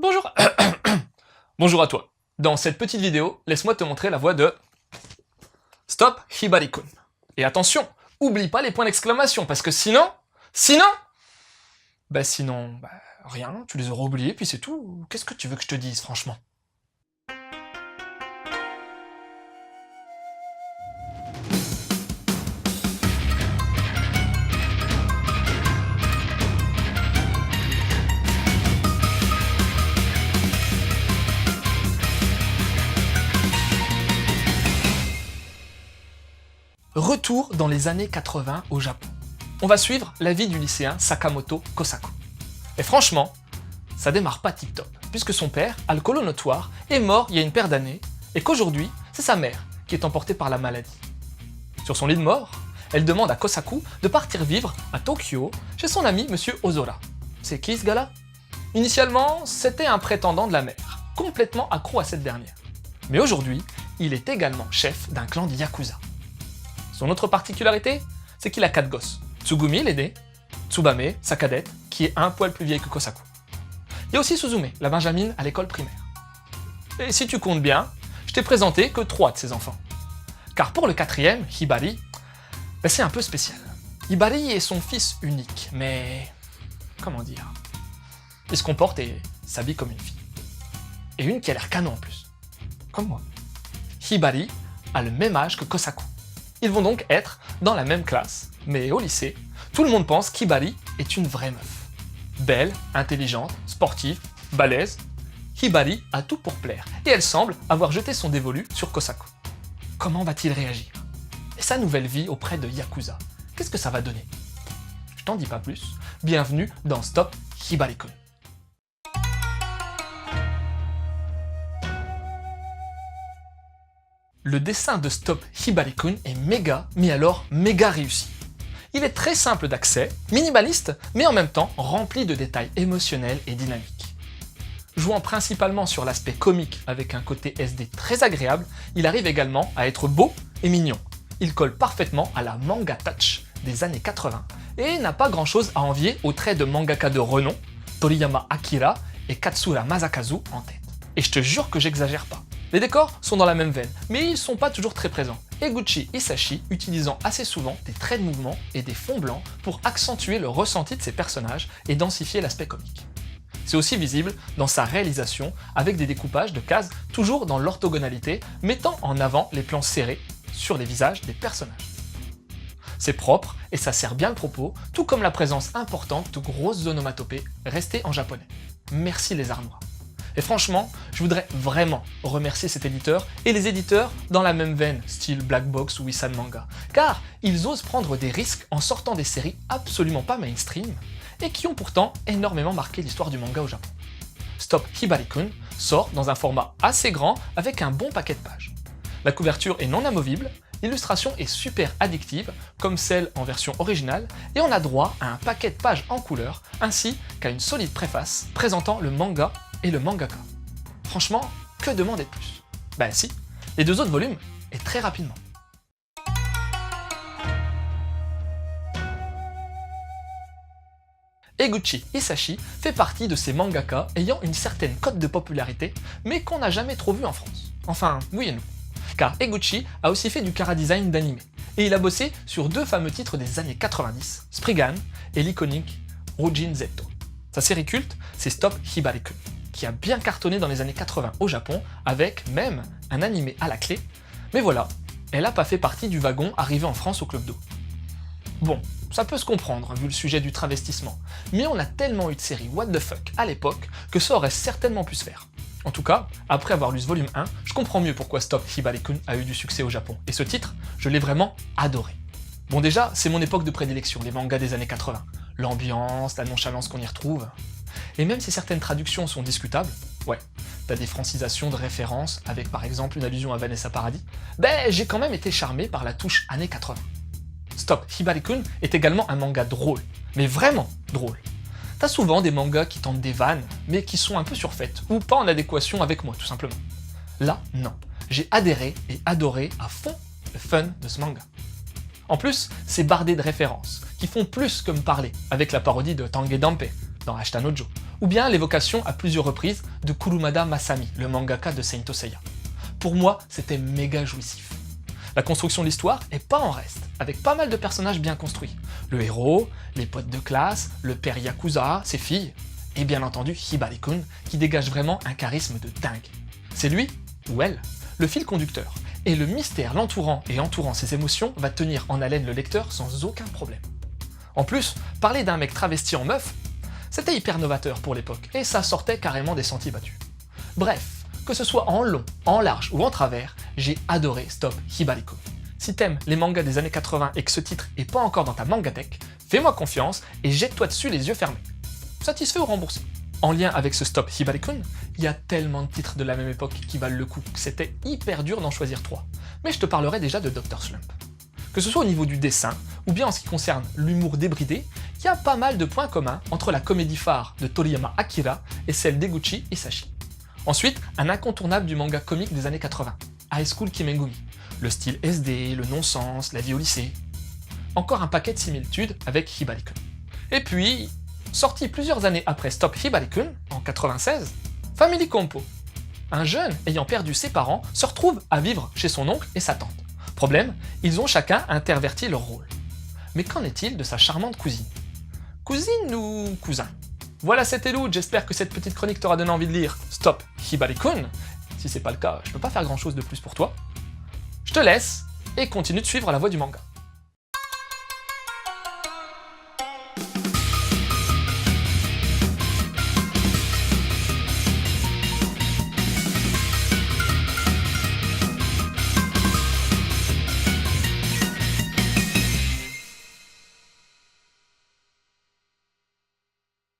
Bonjour. Bonjour à toi. Dans cette petite vidéo, laisse-moi te montrer la voix de Stop Hibari-kun. Et attention, oublie pas les points d'exclamation, parce que sinon, rien, tu les auras oubliés, puis c'est tout. Qu'est-ce que tu veux que je te dise, franchement? Retour dans les années 80 au Japon. On va suivre la vie du lycéen Sakamoto Kosaku. Et franchement, ça démarre pas tip top, puisque son père, alcoolo notoire, est mort il y a une paire d'années, et qu'aujourd'hui, c'est sa mère qui est emportée par la maladie. Sur son lit de mort, elle demande à Kosaku de partir vivre à Tokyo chez son ami Monsieur Ozora. C'est qui ce gars-là? Initialement, c'était un prétendant de la mère, complètement accro à cette dernière. Mais aujourd'hui, il est également chef d'un clan de Yakuza. Son autre particularité, c'est qu'il a 4 gosses. Tsugumi, l'aîné, Tsubame, sa cadette, qui est un poil plus vieille que Kosaku. Il y a aussi Suzume, la benjamine à l'école primaire. Et si tu comptes bien, je t'ai présenté que 3 de ses enfants. Car pour le 4e, Hibari, c'est un peu spécial. Hibari est son fils unique, mais... comment dire? Il se comporte et s'habille comme une fille. Et une qui a l'air canon en plus. Comme moi. Hibari a le même âge que Kosaku. Ils vont donc être dans la même classe, mais au lycée, tout le monde pense qu'Hibari est une vraie meuf. Belle, intelligente, sportive, balèze, Hibari a tout pour plaire, et elle semble avoir jeté son dévolu sur Kosaku. Comment va-t-il réagir? Et sa nouvelle vie auprès de Yakuza, qu'est-ce que ça va donner? Je t'en dis pas plus, bienvenue dans Stop Hibari-kun. Le dessin de Stop Hibari-kun est méga, mais alors méga réussi. Il est très simple d'accès, minimaliste, mais en même temps rempli de détails émotionnels et dynamiques. Jouant principalement sur l'aspect comique avec un côté SD très agréable, il arrive également à être beau et mignon. Il colle parfaitement à la manga touch des années 80 et n'a pas grand chose à envier aux traits de mangaka de renom, Toriyama Akira et Katsura Masakazu en tête. Et je te jure que j'exagère pas. Les décors sont dans la même veine, mais ils sont pas toujours très présents. Eguchi Hisashi utilisant assez souvent des traits de mouvement et des fonds blancs pour accentuer le ressenti de ses personnages et densifier l'aspect comique. C'est aussi visible dans sa réalisation avec des découpages de cases toujours dans l'orthogonalité, mettant en avant les plans serrés sur les visages des personnages. C'est propre et ça sert bien le propos, tout comme la présence importante de grosses onomatopées restées en japonais. Merci les armoires. Et franchement, je voudrais vraiment remercier cet éditeur et les éditeurs dans la même veine, style Black Box ou Isan Manga, car ils osent prendre des risques en sortant des séries absolument pas mainstream et qui ont pourtant énormément marqué l'histoire du manga au Japon. Stop Hibari-kun sort dans un format assez grand avec un bon paquet de pages. La couverture est non amovible, l'illustration est super addictive, comme celle en version originale, et on a droit à un paquet de pages en couleur, ainsi qu'à une solide préface présentant le manga et le mangaka. Franchement, que demander de plus? Ben si, les 2 autres volumes, et très rapidement. Eguchi Hisashi fait partie de ces mangaka ayant une certaine cote de popularité, mais qu'on n'a jamais trop vu en France. Enfin, oui et non. Car Eguchi a aussi fait du chara-design d'anime, et il a bossé sur 2 fameux titres des années 90, Spriggan et l'iconique Rujin Zetto. Sa série culte, c'est Stop Hibari-kun, qui a bien cartonné dans les années 80 au Japon, avec même un animé à la clé, mais voilà, elle n'a pas fait partie du wagon arrivé en France au Club d'eau. Bon, ça peut se comprendre vu le sujet du travestissement, mais on a tellement eu de séries what the fuck à l'époque que ça aurait certainement pu se faire. En tout cas, après avoir lu ce volume 1, je comprends mieux pourquoi Stop Hibari-kun a eu du succès au Japon, et ce titre, je l'ai vraiment adoré. Bon déjà, c'est mon époque de prédilection, les mangas des années 80. L'ambiance, la nonchalance qu'on y retrouve. Et même si certaines traductions sont discutables, ouais, t'as des francisations de références avec par exemple une allusion à Vanessa Paradis, ben j'ai quand même été charmé par la touche années 80. Stop Hibari-kun est également un manga drôle, mais vraiment drôle. T'as souvent des mangas qui tentent des vannes, mais qui sont un peu surfaites, ou pas en adéquation avec moi tout simplement. Là, non. J'ai adhéré et adoré à fond le fun de ce manga. En plus, c'est bardé de références, qui font plus que me parler, avec la parodie de Tange Dampe, dans Ashitanojo, ou bien l'évocation à plusieurs reprises de Kurumada Masami, le mangaka de Saint Seiya. Pour moi, c'était méga jouissif. La construction de l'histoire est pas en reste, avec pas mal de personnages bien construits. Le héros, les potes de classe, le père Yakuza, ses filles, et bien entendu Hibari-kun, qui dégage vraiment un charisme de dingue. C'est lui, ou elle, le fil conducteur, et le mystère l'entourant et entourant ses émotions va tenir en haleine le lecteur sans aucun problème. En plus, parler d'un mec travesti en meuf, c'était hyper novateur pour l'époque, et ça sortait carrément des sentiers battus. Bref, que ce soit en long, en large ou en travers, j'ai adoré Stop Hibari-kun. Si t'aimes les mangas des années 80 et que ce titre est pas encore dans ta mangatech, fais-moi confiance et jette-toi dessus les yeux fermés. Satisfait ou remboursé? En lien avec ce Stop Hibari-kun, il y a tellement de titres de la même époque qui valent le coup que c'était hyper dur d'en choisir 3. Mais je te parlerai déjà de Dr. Slump. Que ce soit au niveau du dessin, ou bien en ce qui concerne l'humour débridé, il y a pas mal de points communs entre la comédie phare de Toriyama Akira et celle d'Eguchi Hisashi. Ensuite, un incontournable du manga comique des années 80, High School Kimengumi. Le style SD, le non-sens, la vie au lycée. Encore un paquet de similitudes avec Hibari-kun. Et puis, sorti plusieurs années après Stop Hibari-kun, en 96, Family Compo. Un jeune ayant perdu ses parents se retrouve à vivre chez son oncle et sa tante. Problème, ils ont chacun interverti leur rôle. Mais qu'en est-il de sa charmante cousine? Cousine ou cousin? Voilà, c'était Lou, j'espère que cette petite chronique t'aura donné envie de lire Stop Hibari-kun. Si c'est pas le cas, je peux pas faire grand chose de plus pour toi. Je te laisse et continue de suivre la voie du manga.